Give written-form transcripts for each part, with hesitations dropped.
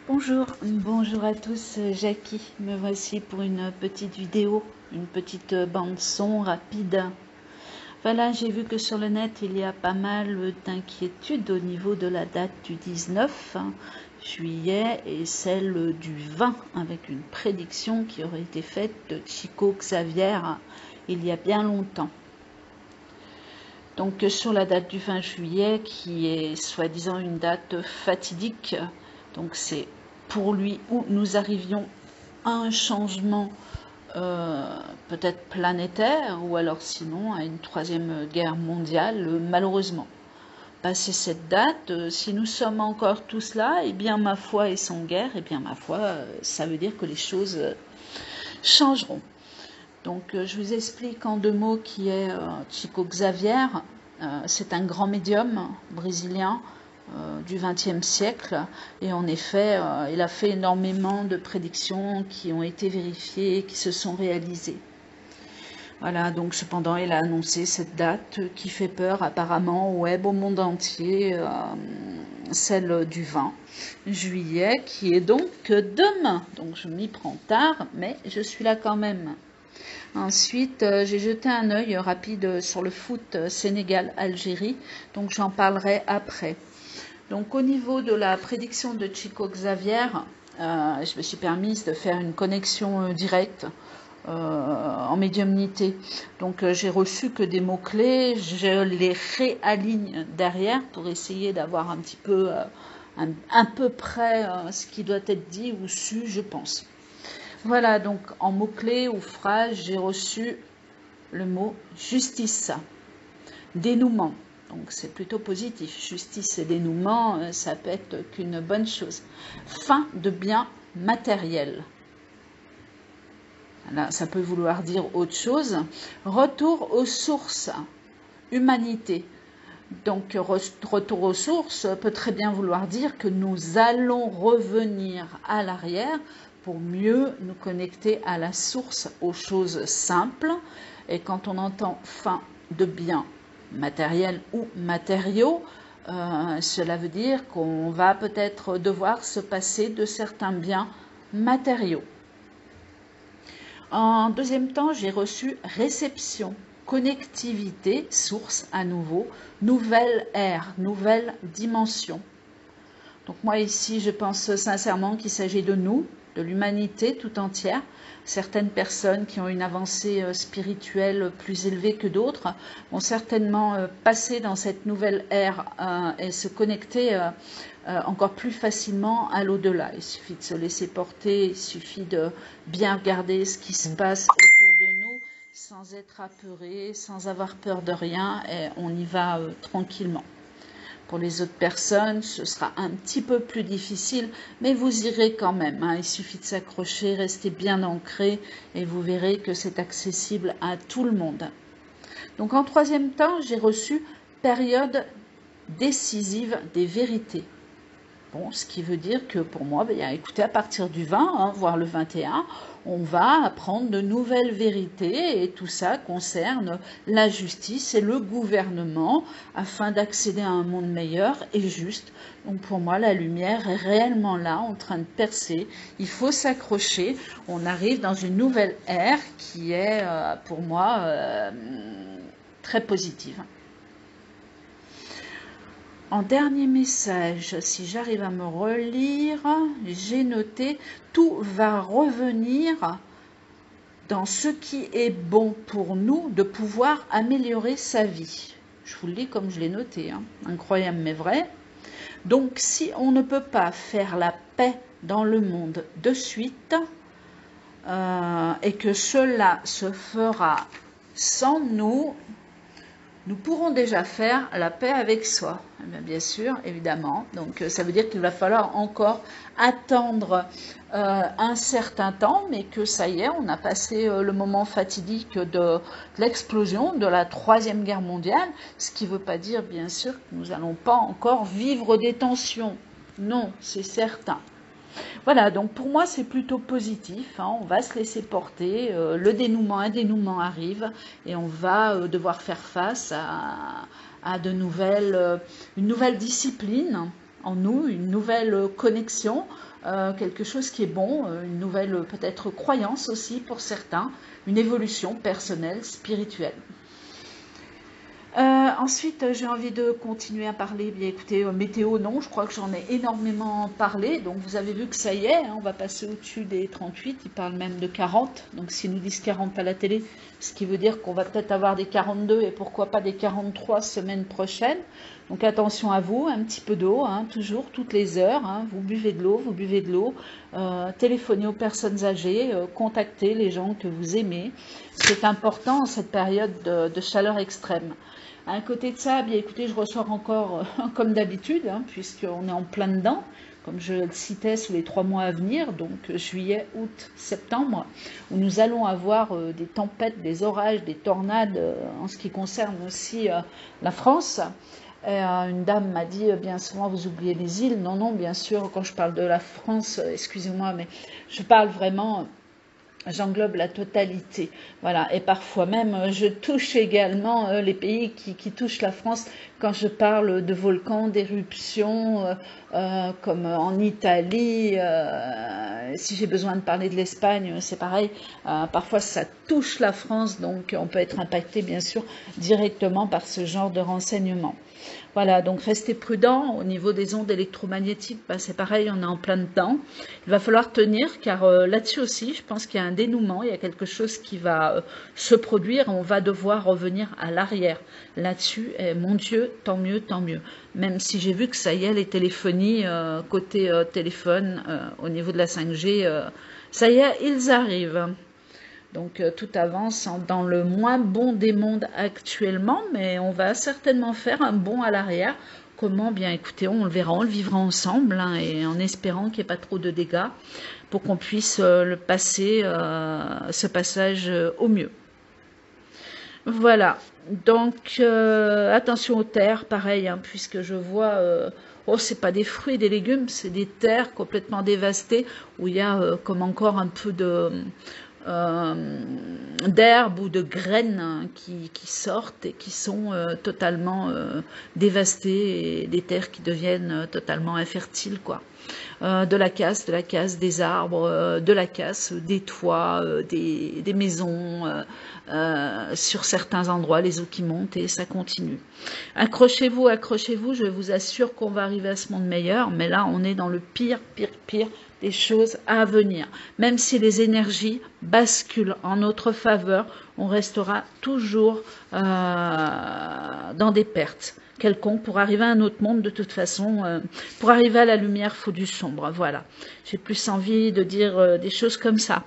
Bonjour à tous, Jackie, me voici pour une petite vidéo, une petite bande son rapide. Voilà, j'ai vu que sur le net il y a pas mal d'inquiétudes au niveau de la date du 19 juillet et celle du 20 avec une prédiction qui aurait été faite de Chico Xavier il y a bien longtemps. Donc sur la date du 20 juillet qui est soi-disant une date fatidique, donc c'est pour lui où nous arrivions à un changement peut-être planétaire ou alors sinon à une troisième guerre mondiale malheureusement. Passé cette date, si nous sommes encore tous là, et bien ma foi est sans guerre, et bien ma foi ça veut dire que les choses changeront. Donc je vous explique en deux mots qui est Chico Xavier. C'est un grand médium brésilien du XXe siècle et en effet il a fait énormément de prédictions qui ont été vérifiées et qui se sont réalisées. Voilà, donc cependant il a annoncé cette date qui fait peur apparemment au web, au monde entier, celle du 20 juillet qui est donc demain. Donc je m'y prends tard mais je suis là quand même. Ensuite, j'ai jeté un œil rapide sur le foot Sénégal-Algérie, donc j'en parlerai après. Donc au niveau de la prédiction de Chico Xavier, je me suis permise de faire une connexion directe en médiumnité. Donc j'ai reçu que des mots-clés, je les réaligne derrière pour essayer d'avoir un petit peu, un peu près ce qui doit être dit ou su, je pense. Voilà, donc en mots-clés ou phrases, j'ai reçu le mot justice, dénouement. Donc c'est plutôt positif. Justice et dénouement, ça peut être qu'une bonne chose. Fin de biens matériels. Là, ça peut vouloir dire autre chose. Retour aux sources, humanité. Donc retour aux sources peut très bien vouloir dire que nous allons revenir à l'arrière pour mieux nous connecter à la source, aux choses simples. Et quand on entend fin de biens matériels ou matériaux, cela veut dire qu'on va peut-être devoir se passer de certains biens matériaux. En deuxième temps, j'ai reçu réception, connectivité, source à nouveau, nouvelle ère, nouvelle dimension. Donc moi ici, je pense sincèrement qu'il s'agit de nous, de l'humanité tout entière. Certaines personnes qui ont une avancée spirituelle plus élevée que d'autres vont certainement passer dans cette nouvelle ère et se connecter encore plus facilement à l'au-delà. Il suffit de se laisser porter, il suffit de bien regarder ce qui se passe autour de nous sans être apeuré, sans avoir peur de rien et on y va tranquillement. Pour les autres personnes, ce sera un petit peu plus difficile, mais vous irez quand même. Hein. Il suffit de s'accrocher, rester bien ancré et vous verrez que c'est accessible à tout le monde. Donc en troisième temps, j'ai reçu période décisive des vérités. Bon, ce qui veut dire que pour moi, écoutez, à partir du 20, hein, voire le 21, on va apprendre de nouvelles vérités et tout ça concerne la justice et le gouvernement afin d'accéder à un monde meilleur et juste. Donc pour moi, la lumière est réellement là, en train de percer. Il faut s'accrocher. On arrive dans une nouvelle ère qui est pour moi très positive. En dernier message, si j'arrive à me relire, j'ai noté « Tout va revenir dans ce qui est bon pour nous de pouvoir améliorer sa vie. » Je vous le lis comme je l'ai noté, hein. Incroyable mais vrai. Donc si on ne peut pas faire la paix dans le monde de suite et que cela se fera sans nous, nous pourrons déjà faire la paix avec soi, bien sûr, évidemment. Donc ça veut dire qu'il va falloir encore attendre un certain temps, mais que ça y est, on a passé le moment fatidique de l'explosion de la Troisième Guerre mondiale, ce qui ne veut pas dire, bien sûr, que nous n'allons pas encore vivre des tensions. Non, c'est certain. Voilà, donc pour moi c'est plutôt positif, hein, on va se laisser porter, le dénouement, un dénouement arrive et on va devoir faire face à une nouvelle discipline en nous, une nouvelle connexion, quelque chose qui est bon, une nouvelle peut-être croyance aussi pour certains, une évolution personnelle, spirituelle. Ensuite, j'ai envie de continuer à parler. Bien écoutez, météo, non, je crois que j'en ai énormément parlé. Donc vous avez vu que ça y est, hein, on va passer au-dessus des 38. Ils parlent même de 40. Donc s'ils nous disent 40 à la télé, ce qui veut dire qu'on va peut-être avoir des 42 et pourquoi pas des 43 semaine prochaine. Donc attention à vous, un petit peu d'eau, hein, toujours, toutes les heures. Hein, vous buvez de l'eau, vous buvez de l'eau. Téléphonez aux personnes âgées, contactez les gens que vous aimez. C'est important en cette période de chaleur extrême. À côté de ça, bien écoutez, je ressors encore comme d'habitude, hein, puisqu'on est en plein dedans, comme je le citais, sous les 3 mois à venir, donc juillet, août, septembre, où nous allons avoir des tempêtes, des orages, des tornades, en ce qui concerne aussi la France. Une dame m'a dit, bien souvent, vous oubliez les îles. Non, non, bien sûr, quand je parle de la France, excusez-moi, mais je parle vraiment... J'englobe la totalité, voilà, et parfois même je touche également les pays qui touchent la France quand je parle de volcans, d'éruptions, comme en Italie, si j'ai besoin de parler de l'Espagne, c'est pareil, parfois ça touche la France, donc on peut être impacté bien sûr directement par ce genre de renseignements. Voilà, donc restez prudents au niveau des ondes électromagnétiques, bah, c'est pareil, on est en plein dedans. Il va falloir tenir car là-dessus aussi, je pense qu'il y a un dénouement, il y a quelque chose qui va se produire, on va devoir revenir à l'arrière là-dessus. Et mon Dieu, tant mieux, tant mieux. Même si j'ai vu que ça y est, les téléphonies, côté téléphone, au niveau de la 5G, ça y est, ils arrivent. Donc tout avance dans le moins bon des mondes actuellement, mais on va certainement faire un bond à l'arrière. Comment? Bien écoutez, on le verra, on le vivra ensemble, hein, et en espérant qu'il n'y ait pas trop de dégâts pour qu'on puisse le passer, ce passage au mieux. Voilà, donc attention aux terres, pareil, hein, puisque je vois... oh, c'est pas des fruits et des légumes, c'est des terres complètement dévastées où il y a comme encore un peu de... d'herbes ou de graines qui sortent et qui sont totalement dévastées, et des terres qui deviennent totalement infertiles, quoi. De la casse des arbres, de la casse des toits, des maisons, sur certains endroits, les eaux qui montent, et ça continue. Accrochez-vous, accrochez-vous, je vous assure qu'on va arriver à ce monde meilleur, mais là on est dans le pire des choses à venir. Même si les énergies basculent en notre faveur, on restera toujours dans des pertes quelconques. Pour arriver à un autre monde, de toute façon, pour arriver à la lumière, il faut du sombre. Voilà, j'ai plus envie de dire des choses comme ça.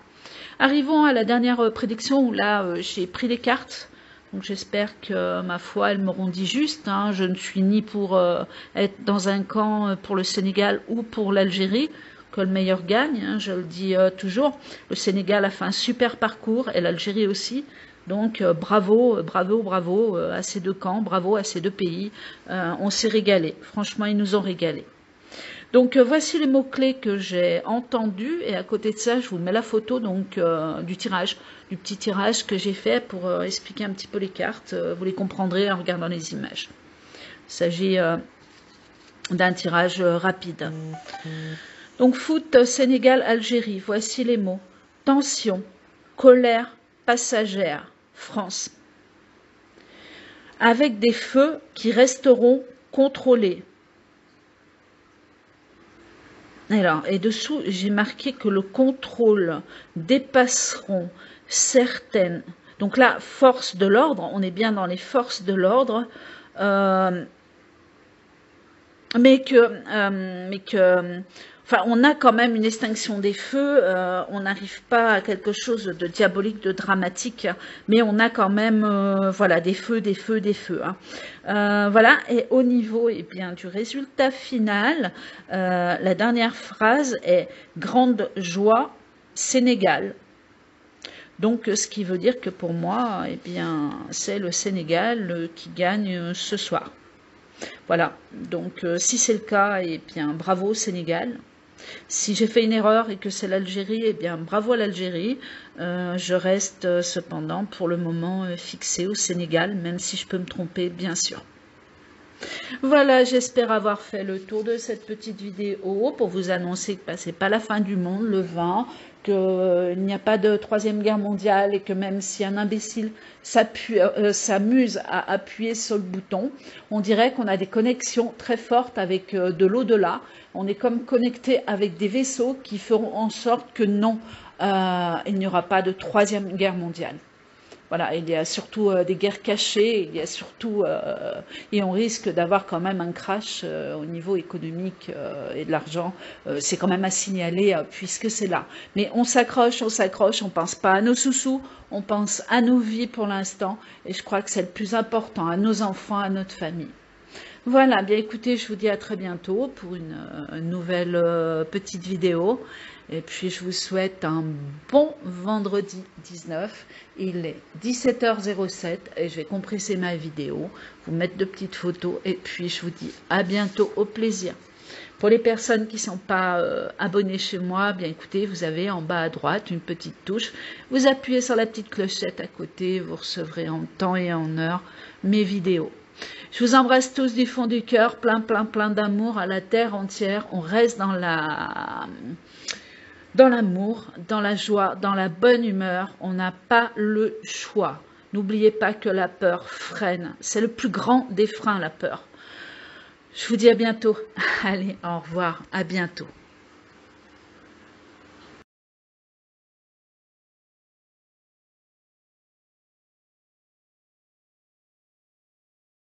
Arrivons à la dernière prédiction où là, j'ai pris les cartes. Donc j'espère que, ma foi, elles m'auront dit juste. Hein. Je ne suis ni pour être dans un camp pour le Sénégal ou pour l'Algérie. Que le meilleur gagne, hein, je le dis toujours. Le Sénégal a fait un super parcours et l'Algérie aussi. Donc bravo, bravo, bravo à ces deux camps, bravo à ces deux pays. On s'est régalé. Franchement, ils nous ont régalé. Donc voici les mots-clés que j'ai entendus, et à côté de ça, je vous mets la photo donc du tirage, du petit tirage que j'ai fait pour expliquer un petit peu les cartes. Vous les comprendrez en regardant les images. Il s'agit d'un tirage rapide. Donc foot, Sénégal, Algérie, voici les mots. Tension, colère passagère, France. Avec des feux qui resteront contrôlés. Alors, et dessous, j'ai marqué que le contrôle dépasseront certaines. Donc là, force de l'ordre, on est bien dans les forces de l'ordre. Mais que enfin, on a quand même une extinction des feux, on n'arrive pas à quelque chose de diabolique, de dramatique, mais on a quand même, voilà, des feux, hein. Voilà, et au niveau bien, du résultat final, la dernière phrase est « Grande joie, Sénégal ». Donc, ce qui veut dire que pour moi, bien, c'est le Sénégal qui gagne ce soir. Voilà, donc si c'est le cas, bien bravo Sénégal. Si j'ai fait une erreur et que c'est l'Algérie, bien bravo à l'Algérie. Je reste cependant pour le moment fixée au Sénégal, même si je peux me tromper bien sûr. Voilà, j'espère avoir fait le tour de cette petite vidéo pour vous annoncer que c'est pas la fin du monde, le 20, qu'il n'y a pas de troisième guerre mondiale et que même si un imbécile s'amuse à appuyer sur le bouton, on dirait qu'on a des connexions très fortes avec de l'au-delà. On est comme connecté avec des vaisseaux qui feront en sorte que non, il n'y aura pas de troisième guerre mondiale. Voilà, il y a surtout des guerres cachées, il y a surtout, et on risque d'avoir quand même un crash au niveau économique et de l'argent. C'est quand même à signaler puisque c'est là. Mais on s'accroche, on pense pas à nos sous-sous, on pense à nos vies pour l'instant. Et je crois que c'est le plus important, à nos enfants, à notre famille. Voilà, bien écoutez, je vous dis à très bientôt pour une nouvelle petite vidéo. Et puis je vous souhaite un bon vendredi 19. Il est 17h07 et je vais compresser ma vidéo, vous mettre de petites photos et puis je vous dis à bientôt, au plaisir. Pour les personnes qui ne sont pas abonnées chez moi, bien écoutez, vous avez en bas à droite une petite touche. Vous appuyez sur la petite clochette à côté, vous recevrez en temps et en heure mes vidéos. Je vous embrasse tous du fond du cœur, plein d'amour à la terre entière. On reste dans l'amour, dans la joie, dans la bonne humeur. On n'a pas le choix. N'oubliez pas que la peur freine. C'est le plus grand des freins, la peur. Je vous dis à bientôt. Allez, au revoir, à bientôt.